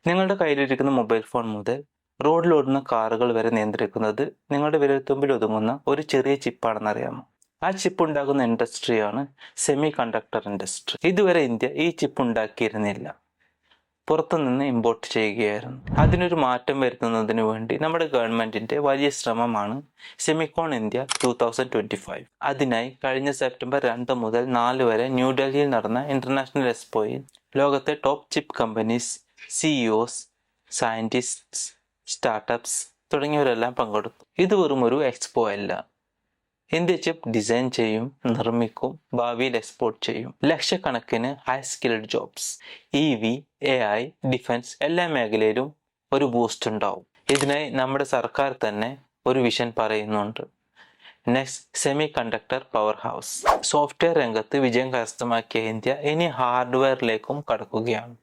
നിങ്ങളുടെ കയ്യിലിരിക്കുന്ന mobile phone മുതൽ റോഡിലോടുന്ന കാറുകൾ വരെ നിയന്ത്രിക്കുന്നത് നിങ്ങളുടെ വിരൽത്തുമ്പിൽ ഒതുങ്ങുന്ന ഒരു ചെറിയ ചിപ്പാണെന്നറിയാമോ? ആ ചിപ്പ് ഉണ്ടാക്കുന്ന ഇൻഡസ്ട്രിയാണ് സെമി കണ്ടക്ടർ ഇൻഡസ്ട്രി. ഇതുവരെ ഇന്ത്യ ഈ ചിപ്പ് ഉണ്ടാക്കിയിരുന്നില്ല, പുറത്തുനിന്ന് ഇമ്പോർട്ട് ചെയ്യുകയായിരുന്നു. അതിനൊരു മാറ്റം വരുത്തുന്നതിന് വേണ്ടി നമ്മുടെ ഗവൺമെന്റിന്റെ വലിയ ശ്രമമാണ് സെമിക്കോൺ ഇന്ത്യ 2025. അതിനായി കഴിഞ്ഞ സെപ്റ്റംബർ 2 മുതൽ 4 വരെ ന്യൂഡൽഹിയിൽ നടന്ന ഇന്റർനാഷണൽ എക്സ്പോയിൽ ലോകത്തെ top chip companies, CEOs, scientists, startups തുടങ്ങിയവരെല്ലാം പങ്കെടുത്തു. ഇത് വെറും ഒരു എക്സ്പോ അല്ല. ഇന്ത്യ ചിപ്പ് ഡിസൈൻ ചെയ്യും, നിർമ്മിക്കും, ഭാവിയിൽ എക്സ്പോർട്ട് ചെയ്യും. ലക്ഷക്കണക്കിന് high skilled jobs, EV, AI, defence എല്ലാ മേഖലയിലും ഒരു ബൂസ്റ്റ് ഉണ്ടാവും. ഇതിനായി നമ്മുടെ സർക്കാർ തന്നെ ഒരു വിഷൻ പറയുന്നുണ്ട്. Next semi conductor power house. Software രംഗത്ത് വിജയം കരസ്ഥമാക്കിയ ഇന്ത്യ ഇനി ഹാർഡ്വെയറിലേക്കും കടക്കുകയാണ്.